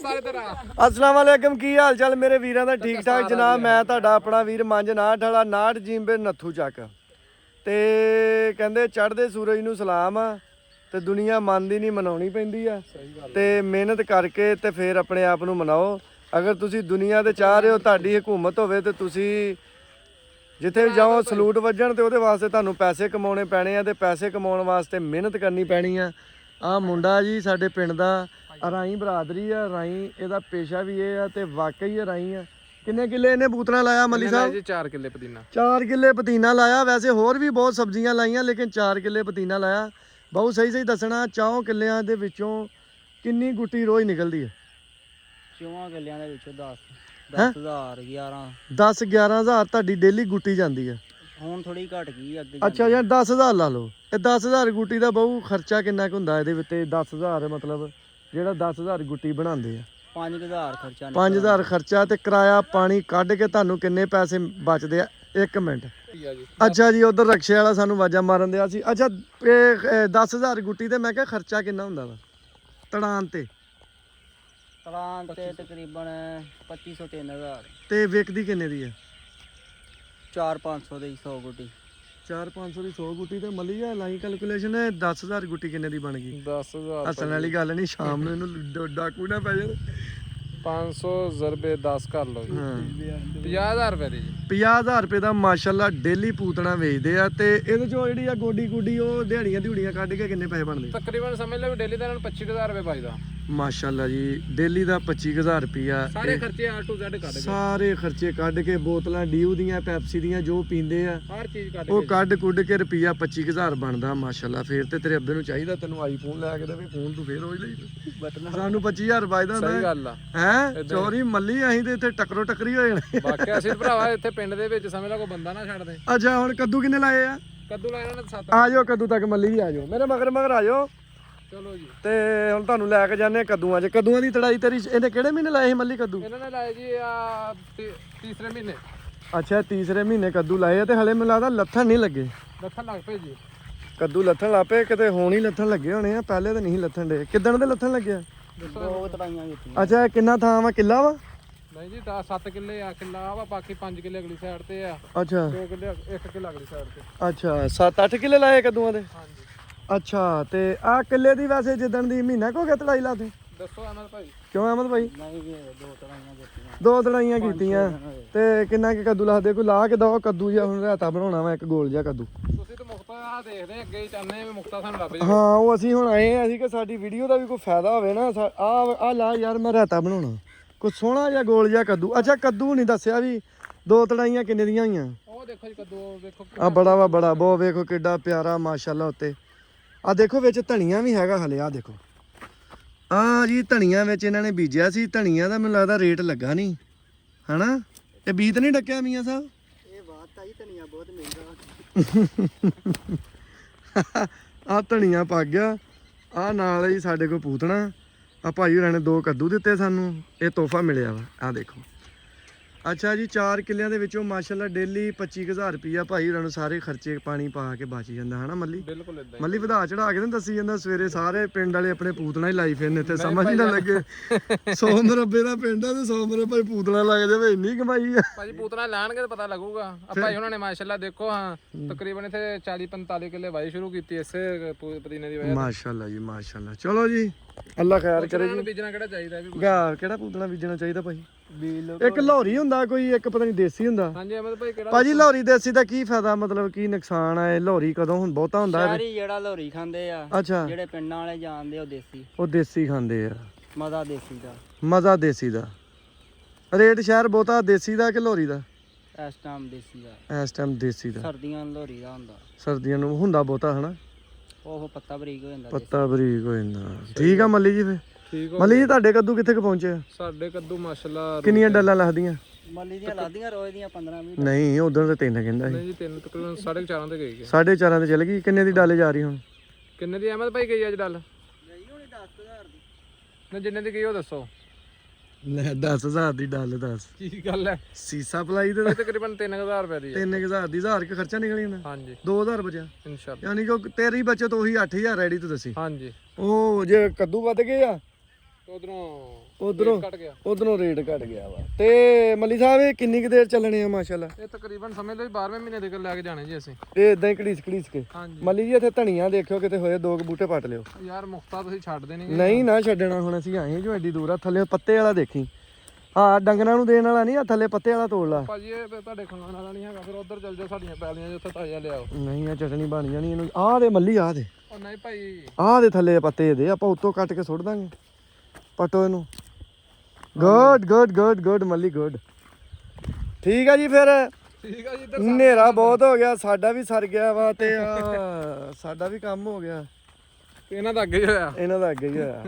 अस्सलाम वालेकुम की हाल चाल मेरे वीरां दा ठीक ठाक जनाब। मैं तुहाडा अपना वीर मंज नाट वाला नाट जिम्बे नत्थू ਚੱਕ ਤੇ ਕਹਿੰਦੇ ਚੜ੍ਹਦੇ ਸੂਰਜ ਨੂੰ ਸਲਾਮ ਆ ਤੇ ਦੁਨੀਆ ਮੰਨਦੀ ਨਹੀਂ ਮਨਾਉਣੀ ਪੈਂਦੀ ਆ ਤੇ ਮਿਹਨਤ ਕਰਕੇ ਤੇ ਫਿਰ ਆਪਣੇ ਆਪ ਨੂੰ ਮਨਾਓ। ਅਗਰ ਤੁਸੀਂ ਦੁਨੀਆ ਤੇ ਚਾਹ ਰਹੇ ਹੋ ਤੁਹਾਡੀ ਹਕੂਮਤ ਹੋਵੇ ਤੇ ਤੁਸੀਂ ਜਿੱਥੇ ਵੀ ਜਾਓ ਸਲੂਟ ਵੱਜਣ ਤੇ ਉਹਦੇ ਵਾਸਤੇ ਤੁਹਾਨੂੰ ਪੈਸੇ ਕਮਾਉਣੇ ਪੈਣੇ ਆ ਤੇ ਪੈਸੇ ਕਮਾਉਣ ਵਾਸਤੇ ਮਿਹਨਤ ਕਰਨੀ ਪੈਣੀ ਆ। ਆ ਮੁੰਡਾ ਜੀ ਸਾਡੇ ਪਿੰਡ ਦਾ ਰਾਈ ਬਰਾਦਰੀ ਆ। ਰਾਈ ਇਹਦਾ ਪੇਸ਼ਾ ਵੀ ਇਹ ਆ ਤੇ ਵਾਕਈ ਰਾਈ ਆ। ਕਿੰਨੇ ਕਿੱਲੇ ਇਹਨੇ ਬੂਤਣਾ ਲਾਇਆ ਮੱਲੀ ਸਾਹਿਬ ਜੀ? 4 ਕਿੱਲੇ ਪੁਦੀਨਾ। 4 ਕਿੱਲੇ ਪੁਦੀਨਾ ਲਾਇਆ। ਵੈਸੇ ਹੋਰ ਵੀ ਬਹੁਤ ਸਬਜ਼ੀਆਂ ਲਾਈਆਂ ਲੇਕਿਨ 4 ਕਿੱਲੇ ਪੁਦੀਨਾ ਲਾਇਆ। ਬਹੁਤ ਸਹੀ ਦੱਸਣਾ 4 ਕਿੱਲਿਆਂ ਦੇ ਵਿੱਚੋਂ ਕਿੰਨੀ ਗੁੱਟੀ ਰੋਜ਼ ਨਿਕਲਦੀ ਹੈ? 4 ਕਿੱਲਿਆਂ ਦੇ ਵਿੱਚੋਂ 10,000 11,000 ਤੁਹਾਡੀ ਡੇਲੀ ਗੁੱਟੀ ਜਾਂਦੀ ਹੈ। ਹੁਣ ਥੋੜੀ ਘਟ ਗਈ ਅੱਗੇ। ਅੱਛਾ ਯਾਰ 10,000 ਲਾ ਲਓ। ਇਹ 10,000 ਗੁੱਟੀ ਦਾ ਬਹੁ ਖਰਚਾ ਕਿੰਨਾ ਕੁ ਹੁੰਦਾ ਇਹਦੇ ਵਿੱਚ? 10,000 ਮਤਲਬ ਜਿਹੜਾ 10,000 ਗੁੱਟੀ ਬਣਾਉਂਦੇ ਆ 5,000 ਖਰਚਾ। 5,000 ਖਰਚਾ ਤੇ ਕਿਰਾਇਆ ਪਾਣੀ ਕੱਢ ਕੇ ਤੁਹਾਨੂੰ ਕਿੰਨੇ ਪੈਸੇ ਬਚਦੇ ਆ? 1 ਮਿੰਟ। ਅੱਛਾ ਜੀ ਉਧਰ ਰਕਸ਼ੇ ਵਾਲਾ ਸਾਨੂੰ ਆਵਾਜ਼ਾਂ ਮਾਰਨ ਦਿਆ ਸੀ। ਅੱਛਾ ਇਹ 10,000 ਗੁੱਟੀ ਤੇ ਮੈਂ ਕਿਹਾ ਖਰਚਾ ਕਿੰਨਾ ਹੁੰਦਾ ਵਾ ਤੜਾਨ ਤੇ? ਤੜਾਨ ਤੇ ਤਕਰੀਬਨ 2500 3,000 ਤੇ ਵਿਕਦੀ ਕਿੰਨੇ ਦੀ ਹੈ? 4-500 ਦੀ 100 ਗੁੱਟੀ। 4-500 ਦੀ 100 ਗੁੱਟੀ ਤੇ ਮੱਲੀ ਆ ਲਾਈ ਕੈਲਕੂਲੇਸ਼ਨ 10,000 ਗੁੱਟੀ ਕਿੰਨੇ ਦੀ ਬਣ ਗਈ? 10,000 ਹੱਸਣ ਵਾਲੀ ਗੱਲ ਨਹੀਂ। ਸ਼ਾਮ ਨੂੰ ਇਹਨੂੰ ਡਾਕੂ ਨਾ ਪੈ ਜਾਣ। 500 ਜ਼ਰਬੇ 10 ਕਰ ਲਓ ਜੀ। 50,000 ਰੁਪਏ ਦੀ ਜੀ। 50,000 ਰੁਪਏ ਦਾ ਮਾਸ਼ਾਅੱਲਾ ਡੇਲੀ ਪੂਤਣਾ ਵੇਚਦੇ ਆ ਤੇ ਇਹਦੇ ਚੋਂ ਜਿਹੜੀ ਆ ਗੋਡੀ ਉਹ ਦਿਹਾੜੀਆਂ ਕੱਢ ਕੇ ਕਿੰਨੇ ਪੈਸੇ ਬਣਦੇ? ਤਕਰੀਬਨ ਸਮਝ ਲਓ ਡੇਲੀ ਦਾ ਇਹਨਾਂ ਨੂੰ 25,000 ਰੁਪਏ ਬਚਦਾ। ਮਾਸ਼ਾਅੱਲਾ ਜੀ ਡੇਲੀ ਦਾ 25,000 ਰੁਪਿਆ। ਸਾਰੇ ਖਰਚੇ A to Z ਕੱਢ ਕੇ, ਸਾਰੇ ਖਰਚੇ ਕੱਢ ਕੇ ਬੋਤਲਾਂ ਡੀਊ ਦੀਆਂ ਪੈਪਸੀ ਦੀਆਂ ਜੋ ਪੀਂਦੇ ਆ ਹਰ ਚੀਜ਼ ਕੱਢ ਉਹ ਕੇ ਕੱਢ ਕੁੱਢ ਕੇ ਰੁਪਿਆ 25,000 ਬਣਦਾ ਮਾਸ਼ਾਅੱਲਾ। ਫੇਰ ਤੇ ਤੇਰੇ ਅੱਬੇ ਨੂੰ ਚਾਹੀਦਾ ਤੈਨੂੰ ਆਈਫੋਨ ਲੈ ਕੇ ਦੇਵੇ। ਫੋਨ ਤੂੰ ਫੇਰ ਰੋਜ਼ ਲਈ ਸਾਨੂੰ 25,000 ਬਚਦਾ ਹੁੰਦਾ। ਸਹੀ ਗੱਲ ਆ ਹੈ ਚੋਰੀ ਮੱਲੀ ਅਸੀਂ ਤੇ ਇੱਥੇ ਟੱਕਰੋ ਟੱਕਰੀ ਹੋ ਜਾਣੇ। ਬਾਕੀ ਅਸੀਂ ਭਰਾਵਾ ਇੱਥੇ ਪਿੰਡ ਦੇ ਵਿੱਚ ਸਮਝ ਲਾ ਕੋਈ ਬੰਦਾ ਨਾ ਛੱਡ ਦੇ। ਅੱਛਾ ਹੁਣ ਕੱਦੂ ਕਿੰਨੇ ਲਾਏ ਆ? ਕੱਦੂ ਲਾਇਆ ਇਹਨਾਂ ਨੇ 7। ਆ ਜਾਓ ਕੱਦੂ ਤੱਕ ਮੱਲੀ ਵੀ ਆ ਜਾਓ ਮੇਰੇ ਮਗਰ ਆ ਜਾਓ। ਚਲੋ ਜੀ ਤੇ ਹੁਣ ਤੁਹਾਨੂੰ ਲੈ ਕੇ ਜਾਂਦੇ ਕੱਦੂਆਂ 'ਚ। ਕੱਦੂਆਂ ਦੀ ਤੜਾਈ ਤੇਰੀ ਇਹਨੇ ਕਿਹੜੇ ਮਹੀਨੇ ਲਾਏ ਸੀ ਮੱਲੀ ਕੱਦੂ? ਇਹਨਾਂ ਨੇ ਲਾਏ ਜੀ ਆ ਤੀਸਰੇ ਮਹੀਨੇ। ਅੱਛਾ ਤੀਸਰੇ ਮਹੀਨੇ ਕੱਦੂ ਲਾਏ ਆ ਤੇ ਹਲੇ ਮੈਨੂੰ ਲੱਗਦਾ ਲੱਥਣ ਨਹੀਂ ਲੱਗੇ। ਲੱਥਣ ਲੱਗ ਪਏ ਜੀ ਕੱਦੂ ਲੱਥਣ ਲੱਪੇ ਕਿਤੇ ਹੁਣ ਹੀ ਲੱਥਣ ਲੱਗੇ ਹੋਣੇ ਆ। ਪਹਿਲੇ ਤਾਂ ਨਹੀਂ ਲੱਥਣ ਦੇ। ਕਿੱਦਣ ਦੇ ਲੱਥਣ ਲੱਗਿਆ? 2 ਤੜਾਈਆਂ ਕੀਤੀਆਂ। ਅੱਛਾ ਕਿੰਨਾ ਥਾਂ ਵਾ? ਕਿੱਲਾ ਵਾ? ਨਹੀਂ ਜੀ 7 ਕਿੱਲੇ ਆ। ਕਿੱਲਾ ਵਾ ਬਾਕੀ 5 ਕਿੱਲੇ ਅਗਲੀ ਸਾਈਡ ਤੇ ਆ। ਅੱਛਾ 2 ਕਿੱਲੇ 1 ਕਿੱਲਾ ਅਗਲੀ ਸਾਈਡ ਤੇ। ਅੱਛਾ 7-8 ਕਿੱਲੇ ਲਾਏ ਕੱਦੂਆਂ ਦੇ? ਹਾਂਜੀ। ਅੱਛਾ ਤੇ ਆ ਕਿੱਲੇ ਦੀ ਵੈਸੇ ਜਿੱਦਣ ਦੀ ਮਹੀਨਾ ਕੋ ਗਿਆ ਤੜਾਈ ਲਾ ਤੂੰ? ਦੱਸੋ ਅਹਿਮਦ ਭਾਈ। ਕਿਉਂ ਅਹਿਮਦ ਭਾਈ? ਨਹੀਂ 2 ਤੜਾਈਆਂ ਕੀਤੀਆਂ। 2 ਤੜਾਈਆਂ ਕੀਤੀਆਂ ਤੇ ਕਿੰਨਾ ਕਿ ਕੱਦੂ ਲਾਦੇ? ਕੋਈ ਲਾ ਕੇ ਦੋ ਕੱਦੂ ਜਾਂ ਹੁਣ ਰਾਇਤਾ ਬਣਾਉਣਾ ਵਾ ਇੱਕ ਗੋਲ ਜਿਹਾ ਕੱਦੂ। ਤੁਸੀਂ ਤਾਂ ਮੁਕਤਾ ਦੇਖਦੇ ਅੱਗੇ ਹੀ ਚਾਹੁੰਦੇ ਵੀ ਮੁਕਤਾ ਸਾਨੂੰ ਲੱਭ ਜਾਵੇ। ਹਾਂ ਉਹ ਅਸੀਂ ਹੁਣ ਆਏ ਆ ਅਸੀਂ ਕਿ ਸਾਡੀ ਵੀਡੀਓ ਦਾ ਵੀ ਕੋਈ ਫਾਇਦਾ ਹੋਵੇ ਨਾ। ਆ ਲਾ ਯਾਰ ਮੈਂ ਰਾਇਤਾ ਬਣਾਉਣਾ ਕੋਈ ਸੋਹਣਾ ਜਿਹਾ ਗੋਲ ਜਿਹਾ ਕੱਦੂ। ਅੱਛਾ ਕੱਦੂ ਨਹੀਂ ਦੱਸਿਆ ਵੀ 2 ਤੜਾਈਆਂ ਕਿੰਨੇ ਦੀਆਂ ਹੋਈਆਂ? ਉਹ ਦੇਖੋ ਜੀ ਕੱਦੂ ਵੇਖੋ ਆ ਬੜਾ ਵਾ ਬੜਾ ਬਹੁਤ ਵੇਖੋ ਕਿੱਡਾ ਪਿਆਰਾ ਮਾਸ਼ਾਅੱਲਾ। ਉੱਤੇ ਆ ਦੇਖੋ ਵਿੱਚ ਧਨੀਆ ਵੀ ਹੈਗਾ ਹਲੇ। ਆ ਦੇਖੋ ਆ ਜੀ ਧਨੀਆ ਵਿੱਚ ਇਹਨਾਂ ਨੇ ਬੀਜਿਆ ਸੀ। ਧਨੀਆ ਦਾ ਮੈਨੂੰ ਲੱਗਦਾ ਰੇਟ ਲੱਗਾ ਨਹੀਂ ਹਨਾ? ਇਹ ਬੀਜ ਨਹੀਂ ਡੱਕਿਆ ਮੀਆਂ ਸਾਹਿਬ? ਇਹ ਬਾਤ ਤਾਂ ਹੀ ਧਨੀਆ ਬਹੁਤ ਮਹਿੰਗਾ। ਆ ਧਨੀਆ ਪੱਕ ਗਿਆ। ਆ ਨਾਲ ਹੀ ਸਾਡੇ ਕੋਲ ਪੂਤਣਾ। ਆ ਭਾਈ ਹੋਰਾਂ ਨੇ 2 ਕੱਦੂ ਦਿੱਤੇ ਸਾਨੂੰ। ਇਹ ਤੋਹਫਾ ਮਿਲਿਆ ਵਾ। ਆ ਦੇਖੋ। ਅੱਛਾ ਜੀ 4 ਕਿੱਲਿਆਂ ਦੇ ਵਿੱਚੋਂ ਮਾਸ਼ਾਅੱਲਾ ਡੇਲੀ 25,000 ਰੁਪਈਆ ਭਾਈ ਹੋਰਾਂ ਨੂੰ ਸਾਰੇ ਖਰਚੇ ਪਾਣੀ ਪਾ ਕੇ ਬਚ ਜਾਂਦਾ ਹਨਾ ਮੱਲੀ? ਬਿਲਕੁਲ ਇਦਾਂ ਮੱਲੀ ਵਧਾ ਚੜਾ ਕੇ ਤਾਂ ਦੱਸੀ ਜਾਂਦਾ ਸਵੇਰੇ ਸਾਰੇ ਪਿੰਡ ਵਾਲੇ ਆਪਣੇ ਪੂਤਣਾ ਹੀ ਲਾਈ ਫਿਰਨੇ ਤੇ ਸਮਝ ਹੀ ਨਾ ਲੱਗੇ 100 ਮਰਬੇ ਦਾ ਪਿੰਡ ਆ ਤੇ 100 ਮਰਬੇ ਪੂਤਣਾ ਲੱਗ ਜਾਵੇ ਇੰਨੀ ਕਮਾਈ ਆ। ਭਾਜੀ ਪੂਤਨਾ ਲਾਣਗੇ ਤਾਂ ਪਤਾ ਲੱਗੂਗਾ। ਆ ਭਾਈ ਉਹਨਾਂ ਨੇ ਮਾਸ਼ਾਅੱਲਾ ਦੇਖੋ ਹਾਂ ਤਕਰੀਬਨ ਇੱਥੇ 40-45 ਕਿੱਲੇ ਵਾਈ ਸ਼ੁਰੂ ਕੀਤੀ ਇਸੇ ਪੁਦੀਨੇ ਦੀ ਵਜ੍ਹਾ ਮਾਸ਼ਾਅੱਲਾ ਜੀ ਮਾਸ਼ਾਅੱਲਾ। ਚਲੋ ਜੀ ਅੱਲਾ ਖੈਰ ਕਰੇ ਜੀ। ਬੀਜਣਾ ਕਿਹੜਾ ਚਾਹੀਦਾ ਵੀ? ਕਿਹੜਾ ਪੂਤਣਾ ਬੀਜਣਾ ਚਾਹੀਦਾ ਭਾਈ? ਬੀਲ ਇੱਕ ਲਾਹੌਰੀ ਹੁੰਦਾ ਕੋਈ, ਇੱਕ ਪਤਾ ਨਹੀਂ ਦੇਸੀ ਹੁੰਦਾ। ਹਾਂਜੀ ਅਹਿਮਦ ਭਾਈ ਕਿਹੜਾ? ਭਾਜੀ ਲਾਹੌਰੀ ਦੇਸੀ ਦਾ ਕੀ ਫਾਇਦਾ? ਮਤਲਬ ਕੀ ਨੁਕਸਾਨ ਆ? ਇਹ ਲਾਹੌਰੀ ਕਦੋਂ ਹੁਣ ਬਹੁਤਾ ਹੁੰਦਾ? ਸਾਰੀ ਜਿਹੜਾ ਲੋਰੀ ਖਾਂਦੇ ਆ ਅੱਛਾ ਜਿਹੜੇ ਪਿੰਡਾਂ ਵਾਲੇ ਜਾਣਦੇ ਉਹ ਦੇਸੀ। ਉਹ ਦੇਸੀ ਖਾਂਦੇ ਆ। ਮਜ਼ਾ ਦੇਸੀ ਦਾ। ਮਜ਼ਾ ਦੇਸੀ ਦਾ। ਰੇਟ ਸ਼ਹਿਰ ਬਹੁਤਾ ਦੇਸੀ ਦਾ ਕਿ ਲਾਹੌਰੀ ਦਾ? ਇਸ ਟਾਈਮ ਦੇਸੀ ਦਾ। ਇਸ ਟਾਈਮ ਦੇਸੀ ਦਾ। ਸਰਦੀਆਂ ਨੂੰ ਲੋਰੀ ਦਾ ਹੁੰਦਾ। ਸਰਦੀਆਂ ਨੂੰ ਹੁੰਦਾ ਬਹੁਤਾ ਹਨਾ? ਉਹ ਪੱਤਾ ਬਰੀਕ ਹੋ ਜਾਂਦਾ। ਪੱਤਾ ਬਰੀਕ ਹੋ ਜਾਂਦਾ। ਠੀਕ ਆ ਮੱਲੀ ਜੀ। ਫੇ ਠੀਕ ਹੋ ਮੱਲੀ ਜੀ ਤੁਹਾਡੇ ਕੱਦੂ ਕਿੱਥੇ ਕੁ ਪਹੁੰਚੇ ਆ? ਸਾਡੇ ਕੱਦੂ ਮਾਸ਼ਾਅੱਲਾ ਕਿੰਨੀਆਂ ਡੱਲਾਂ ਲੱਗਦੀਆਂ? ਮੱਲੀ ਦੀਆਂ ਲਾਦੀਆਂ ਰੋਜ਼ ਦੀਆਂ 15-20। ਨਹੀਂ ਉਦੋਂ ਤਾਂ 3 ਕਹਿੰਦਾ ਸੀ। ਨਹੀਂ ਜੀ 3 ਤਕਰੀਬਨ 4.5 ਤੇ ਗਈ 4.5 ਤੇ ਚਲ ਗਈ। ਕਿੰਨੇ ਦੀ ਡੱਲ ਜਾ ਰਹੀ ਹੁਣ? ਕਿੰਨੇ ਦੀ ਅਹਿਮਦ ਭਾਈ ਗਈ ਅੱਜ ਡੱਲ? ਗਈ ਹੋਣੀ 10,000 ਦੀ। ਨਾ ਜਿੰਨੇ ਦੀ ਗਈ ਉਹ ਦੱਸੋ। ਲੈ 10,000 ਦੀ ਡੱਲ ਦੱਸ ਕੀ ਗੱਲ ਹੈ? ਸੀਸਾ ਪਲਾਈ ਤੇ ਇਹ ਤਕਰੀਬਨ 3000 ਰੁਪਏ ਦੀ ਹੈ। 3000 ਦੀ 1000 ਕੇ ਖਰਚਾ ਨਿਕਲ ਜਾਂਦਾ। ਹਾਂਜੀ 2000 ਬਚਿਆ। ਇਨਸ਼ਾਅੱਲਾ। ਯਾਨੀ ਕਿ ਤੇਰੀ ਬਚਤ ਉਹੀ 8000 ਰੈਡੀ ਤੂੰ ਦੱਸੀ। ਹਾਂਜੀ ਉਹ ਜੇ ਕੱਦੂ ਵੱਧ ਗਏ ਆ ਉਧਰੋਂ ਕੱਟ ਗਿਆ। ਉਧਰੋਂ ਰੇਟ ਘਟ ਗਿਆ ਵਾ। ਤੇ ਮੱਲੀ ਸਾਹਿਬ ਇਹ ਕਿੰਨੀ ਕੁ ਦੇਰ ਚੱਲਣੇ ਆ ਮਾਸ਼ਾਅੱਲਾ? ਇਹ ਤਕਰੀਬਨ ਸਮਝ ਲਓ 12ਵੇਂ ਮਹੀਨੇ ਤੱਕ ਲੈ ਕੇ ਜਾਣੇ ਜੀ ਅਸੀਂ। ਇਹ ਇਦਾਂ ਹੀ ਘੜੀਸ ਕੇ ਹਾਂਜੀ ਮੱਲੀ ਜੀ ਇੱਥੇ ਧਣੀਆਂ ਦੇਖਿਓ ਕਿਤੇ ਹੋਏ 2 ਬੂਟੇ ਪੱਟ ਲਿਓ। ਯਾਰ ਮੁਖਤਾ ਤੁਸੀਂ ਛੱਡਦੇ ਨਹੀਂ। ਨਹੀਂ ਨਾ ਛੱਡਣਾ, ਹੁਣ ਅਸੀਂ ਆਏ ਜੋ ਐਡੀ ਦੂਰ ਆ। ਥੱਲੇ ਪੱਤੇ ਵਾਲਾ ਦੇਖੀ, ਹਾਂ ਡੰਗਰਾਂ ਨੂੰ ਦੇਣ ਵਾਲਾ ਨਹੀਂ ਆ, ਥੱਲੇ ਪੱਤੇ ਵਾਲਾ ਤੋੜ ਲਾ। ਭਾਜੀ ਇਹ ਤੇ ਤੁਹਾਡੇ ਖਾਣ ਵਾਲਾ ਨਹੀਂ ਹੈਗਾ, ਫਿਰ ਉਧਰ ਚੱਲ ਜਾਓ ਸਾਡੀਆਂ ਪੈਲੀਆਂ ਜਿੱਥੇ ਤਾਜ਼ਾ ਲਿਆਓ। ਨਹੀਂ ਆ ਚਟਣੀ ਬਣ ਜਾਣੀ ਇਹਨੂੰ। ਆਹ ਦੇ ਮੱਲੀ ਆਹ ਦੇ, ਉਹ ਨਹੀਂ ਭਾਈ ਆਹ ਦੇ ਥੱਲੇ ਪੱਤੇ ਦੇ ਆਪਾਂ ਉੱਤੋਂ ਕੱਟ ਕੇ ਸੁੱਟ ਦਾਂਗੇ। ਪਟੋ ਇਹਨੂੰ। ਗੁੱਡ ਮੱਲੀ ਗੁੱਡ। ਠੀਕ ਆ ਜੀ ਫਿਰ ਠੀਕ ਆ ਜੀ। ਇੱਧਰ ਹਨੇਰਾ ਬਹੁਤ ਹੋ ਗਿਆ, ਸਾਡਾ ਵੀ ਸਰ ਗਿਆ ਵਾ ਤੇ ਸਾਡਾ ਵੀ ਕੰਮ ਹੋ ਗਿਆ, ਇਹਨਾਂ ਦਾ ਅੱਗੇ ਹੀ ਹੋਇਆ। ਇਹਨਾਂ ਦਾ ਅੱਗੇ ਹੀ ਹੋਇਆ।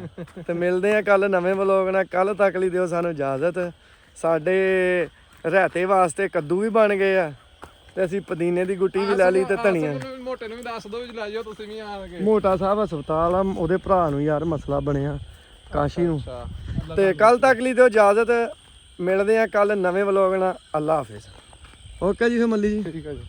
ਤੇ ਮਿਲਦੇ ਆ ਕੱਲ ਨਵੇਂ ਵਲੋਗ ਨਾਲ। ਕੱਲ ਤੱਕ ਲਈ ਦਿਓ ਸਾਨੂੰ ਇਜਾਜ਼ਤ। ਸਾਡੇ ਰਾਇਤੇ ਵਾਸਤੇ ਕੱਦੂ ਵੀ ਬਣ ਗਏ ਆ ਤੇ ਅਸੀਂ ਪੁਦੀਨੇ ਦੀ ਗੁੱਟੀ ਵੀ ਲੈ ਲਈ ਤੇ ਧਨੀਆ। ਮੋਟੇ ਨੂੰ ਵੀ ਦੱਸ ਦਿਓ ਵੀ ਲੈ ਜਾਓ ਤੁਸੀਂ ਵੀ ਆ ਕੇ। ਮੋਟਾ ਸਾਹਿਬ ਹਸਪਤਾਲ ਆ, ਉਹਦੇ ਭਰਾ ਨੂੰ ਯਾਰ ਮਸਲਾ ਬਣਿਆ ਕਾਸ਼ੀ ਨੂੰ। ਅੱਛਾ ਤੇ ਕੱਲ ਤੱਕ ਲਈ ਦਿਓ ਇਜਾਜ਼ਤ। ਮਿਲਦੇ ਆ ਕੱਲ ਨਵੇਂ ਵਲੋਗ ਨਾਲ। ਅੱਲਾ ਹਾਫਿਜ਼। ਓਕੇ ਜੀ ਫਿਰ ਮੱਲੀ ਜੀ। ਠੀਕ ਆ ਜੀ।